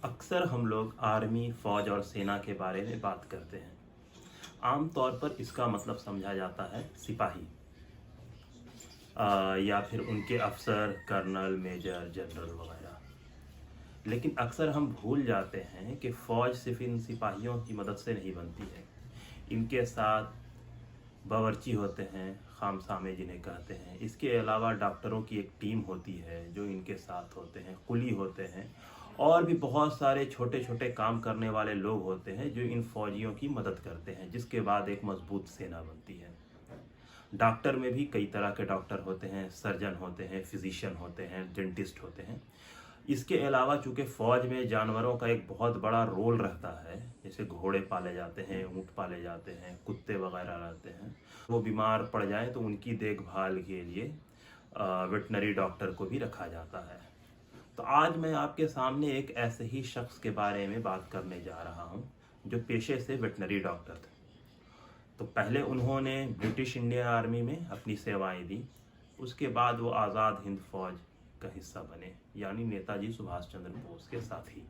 अक्सर हम लोग आर्मी, फौज और सेना के बारे में बात करते हैं। आम तौर पर इसका मतलब समझा जाता है सिपाही या फिर उनके अफसर, कर्नल, मेजर, जनरल वगैरह। लेकिन अक्सर हम भूल जाते हैं कि फौज सिर्फ इन सिपाहियों की मदद से नहीं बनती है। इनके साथ बावर्ची होते हैं, खामसामे जिन्हें कहते हैं। इसके अलावा डॉक्टरों की एक टीम होती है जो इनके साथ होते हैं, कुली होते हैं और भी बहुत सारे छोटे छोटे काम करने वाले लोग होते हैं जो इन फौजियों की मदद करते हैं, जिसके बाद एक मजबूत सेना बनती है। डॉक्टर में भी कई तरह के डॉक्टर होते हैं, सर्जन होते हैं, फिजिशियन होते हैं, डेंटिस्ट होते हैं। इसके अलावा चूँकि फ़ौज में जानवरों का एक बहुत बड़ा रोल रहता है, जैसे घोड़े पाले जाते हैं, ऊँट पाले जाते हैं, कुत्ते वगैरह रहते हैं। वो बीमार पड़ जाएँ तो उनकी देखभाल के लिए वेटनरी डॉक्टर को भी रखा जाता है। तो आज मैं आपके सामने एक ऐसे ही शख्स के बारे में बात करने जा रहा हूँ जो पेशे से वेटनरी डॉक्टर थे। तो पहले उन्होंने ब्रिटिश इंडियन आर्मी में अपनी सेवाएं दी। उसके बाद वो आज़ाद हिंद फौज का हिस्सा बने, यानी नेताजी सुभाष चंद्र बोस के साथी।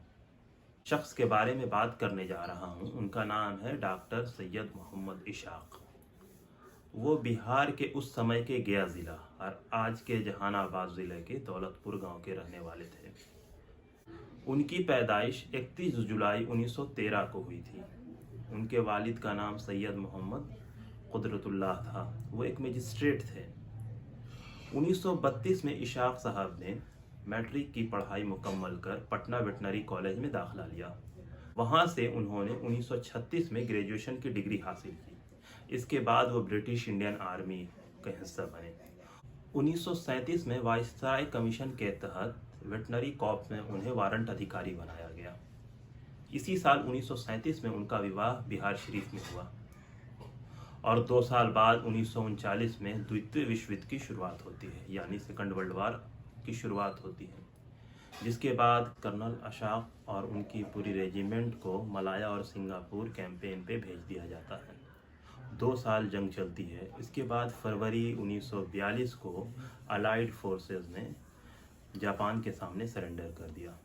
शख्स के बारे में बात करने जा रहा हूँ, उनका नाम है डॉक्टर सैयद मोहम्मद इशाक। वो बिहार के उस समय के गया ज़िला और आज के जहानाबाद ज़िले के दौलतपुर गांव के रहने वाले थे। उनकी पैदाइश 31 जुलाई 1913 को हुई थी। उनके वालिद का नाम सैयद मोहम्मद कुदरतुल्लाह था। वो एक मजिस्ट्रेट थे। 1932 में इशाक साहब ने मैट्रिक की पढ़ाई मुकम्मल कर पटना वेटनरी कॉलेज में दाखिला लिया। वहाँ से उन्होंने 1936 में ग्रेजुएशन की डिग्री हासिल की। इसके बाद वो ब्रिटिश इंडियन आर्मी का हिस्सा बने। 1937 में वायसराय कमीशन के तहत वेटनरी कॉर्प्स में उन्हें वारंट अधिकारी बनाया गया। इसी साल 1937 में उनका विवाह बिहार शरीफ में हुआ और 2 साल बाद 1939 में द्वितीय विश्व युद्ध की शुरुआत होती है, यानी सेकंड वर्ल्ड वॉर की शुरुआत होती है, जिसके बाद कर्नल अशाक और उनकी पूरी रेजिमेंट को मलाया और सिंगापुर कैंपेन पे भेज दिया जाता है। 2 साल जंग चलती है। इसके बाद फरवरी 1942 को अलाइड फोर्सेस ने जापान के सामने सरेंडर कर दिया।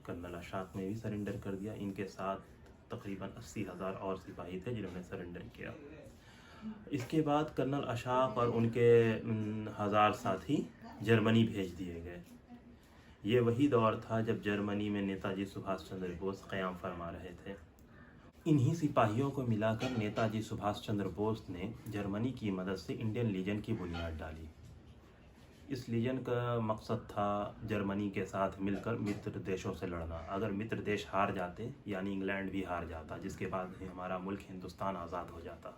कर्नल अशाक ने भी सरेंडर कर दिया। इनके साथ तकरीबन 80,000 और सिपाही थे जिन्होंने सरेंडर किया। इसके बाद कर्नल अशाक और उनके हज़ार साथी जर्मनी भेज दिए गए। ये वही दौर था जब जर्मनी में नेताजी सुभाष चंद्र बोस क़याम फरमा रहे थे। इन्हीं सिपाहियों को मिलाकर नेताजी सुभाष चंद्र बोस ने जर्मनी की मदद से इंडियन लीजन की बुनियाद डाली। इस लीजन का मकसद था जर्मनी के साथ मिलकर मित्र देशों से लड़ना। अगर मित्र देश हार जाते, यानी इंग्लैंड भी हार जाता, जिसके बाद ही हमारा मुल्क हिंदुस्तान आज़ाद हो जाता।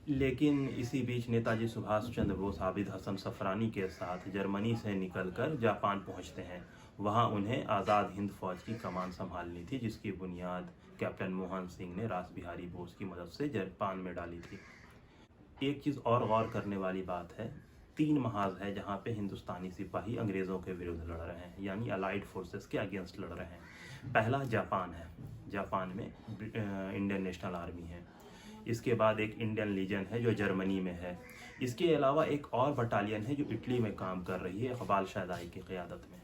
लेकिन इसी बीच नेताजी सुभाष चंद्र बोस आबिद हसन सफरानी के साथ जर्मनी से निकलकर जापान पहुंचते हैं। वहां उन्हें आज़ाद हिंद फौज की कमान संभालनी थी, जिसकी बुनियाद कैप्टन मोहन सिंह ने रास बिहारी बोस की मदद से जापान में डाली थी। एक चीज़ और गौर करने वाली बात है, 3 महाज है जहाँ पे हिंदुस्तानी सिपाही अंग्रेज़ों के विरुद्ध लड़ रहे हैं, यानी अलाइड फोर्सेस के अगेंस्ट लड़ रहे हैं। पहला जापान है, जापान में इंडियन नेशनल आर्मी है। इसके बाद एक इंडियन लीजन है जो जर्मनी में है। इसके अलावा एक और बटालियन है जो इटली में काम कर रही है, इकबाल शादाई की क़यादत में।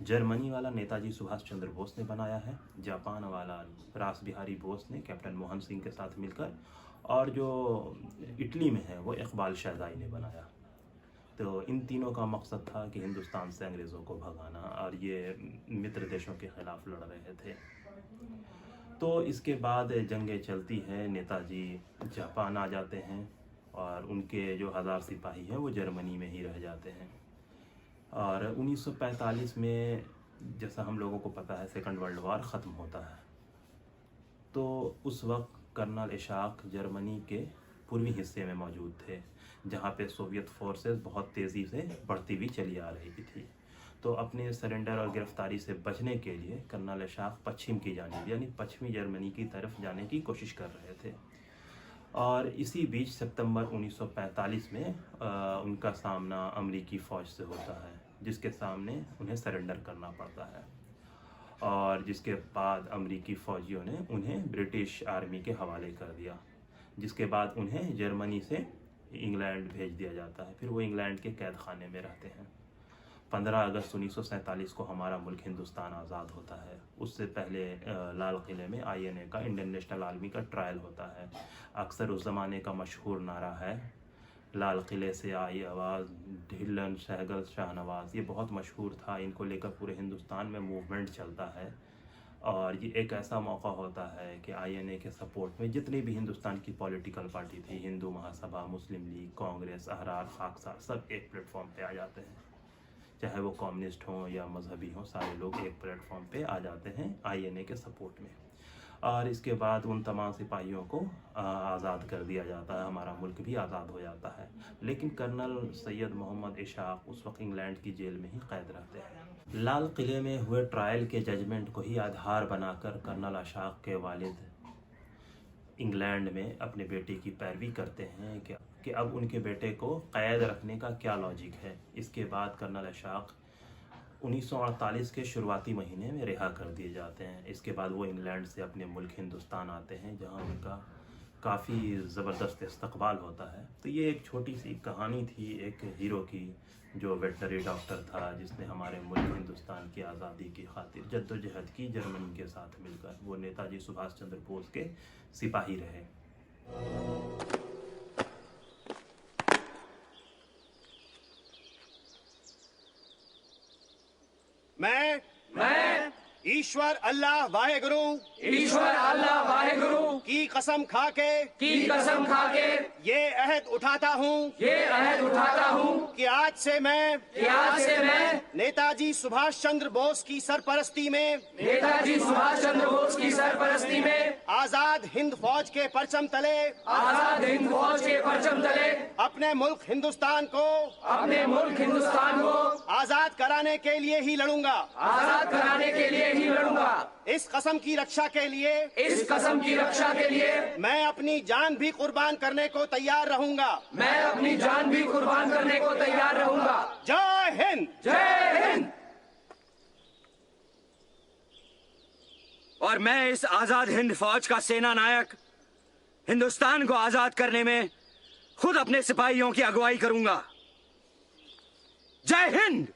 जर्मनी वाला नेताजी सुभाष चंद्र बोस ने बनाया है, जापान वाला रास बिहारी बोस ने कैप्टन मोहन सिंह के साथ मिलकर, और जो इटली में है वो इकबाल शादाई ने बनाया। तो इन तीनों का मकसद था कि हिंदुस्तान से अंग्रेज़ों को भगाना, और ये मित्र देशों के ख़िलाफ़ लड़ रहे थे। तो इसके बाद जंगें चलती हैं, नेताजी जापान आ जाते हैं और उनके जो 1000 सिपाही हैं वो जर्मनी में ही रह जाते हैं। और 1945 में, जैसा हम लोगों को पता है, सेकंड वर्ल्ड वॉर ख़त्म होता है। तो उस वक्त कर्नल इशाक जर्मनी के पूर्वी हिस्से में मौजूद थे, जहाँ पे सोवियत फोर्सेस बहुत तेज़ी से बढ़ती हुई चली आ रही थी। तो अपने सरेंडर और गिरफ्तारी से बचने के लिए कर्नल इशाक पश्चिम की जानिब, यानी पश्चिमी जर्मनी की तरफ जाने की कोशिश कर रहे थे। और इसी बीच सितंबर 1945 में उनका सामना अमेरिकी फ़ौज से होता है, जिसके सामने उन्हें सरेंडर करना पड़ता है। और जिसके बाद अमेरिकी फ़ौजियों ने उन्हें ब्रिटिश आर्मी के हवाले कर दिया, जिसके बाद उन्हें जर्मनी से इंग्लैंड भेज दिया जाता है। फिर वो इंग्लैंड के कैद खाने में रहते हैं। 15 अगस्त 1947 को हमारा मुल्क हिंदुस्तान आज़ाद होता है। उससे पहले लाल किले में INA का, इंडियन नेशनल आर्मी का ट्रायल होता है। अक्सर उस ज़माने का मशहूर नारा है, लाल किले से आई आवाज़, ढिल्लन सहगल शाहनवाज़। ये बहुत मशहूर था, इनको लेकर पूरे हिंदुस्तान में मूवमेंट चलता है। और ये एक ऐसा मौका होता है कि INA के सपोर्ट में जितनी भी हिंदुस्तान की पॉलिटिकल पार्टी थी, हिंदू महासभा, मुस्लिम लीग, कांग्रेस, अहरार, खाकसार, सब एक प्लेटफॉर्म पे आ जाते हैं। चाहे वो कम्युनिस्ट हों या मजहबी हों, सारे लोग एक प्लेटफॉर्म पे आ जाते हैं INA के सपोर्ट में। और इसके बाद उन तमाम सिपाहियों को आज़ाद कर दिया जाता है, हमारा मुल्क भी आज़ाद हो जाता है। लेकिन कर्नल सैयद मोहम्मद इशाक उस वक्त इंग्लैंड की जेल में ही कैद रहते हैं। लाल किले में हुए ट्रायल के जजमेंट को ही आधार बनाकर कर्नल इशाक के वालिद इंग्लैंड में अपने बेटे की पैरवी करते हैं कि अब उनके बेटे को कैद रखने का क्या लॉजिक है। इसके बाद कर्नल इशाक 1948 के शुरुआती महीने में रिहा कर दिए जाते हैं। इसके बाद वो इंग्लैंड से अपने मुल्क हिंदुस्तान आते हैं, जहां उनका काफ़ी ज़बरदस्त इस्तकबाल होता है। तो ये एक छोटी सी कहानी थी एक हीरो की, जो वेटनरी डॉक्टर था, जिसने हमारे मुल्क हिंदुस्तान की आज़ादी की खातिर जद्दोजहद की जर्मनी के साथ मिलकर। वो नेताजी सुभाष चंद्र बोस के सिपाही रहे। मैं ईश्वर अल्लाह वाहेगुरु की कसम खाके ये अहद उठाता हूँ कि आज से मैं नेताजी सुभाष चंद्र बोस की सरपरस्ती में आजाद हिंद फौज के परचम तले अपने मुल्क हिंदुस्तान को आजाद कराने के लिए ही लड़ूंगा। इस कसम की रक्षा के लिए मैं अपनी जान भी कुर्बान करने को तैयार रहूंगा। जय हिंद। और मैं इस आजाद हिंद फौज का सेना नायक हिंदुस्तान को आजाद करने में खुद अपने सिपाहियों की अगुवाई करूंगा। जय हिंद।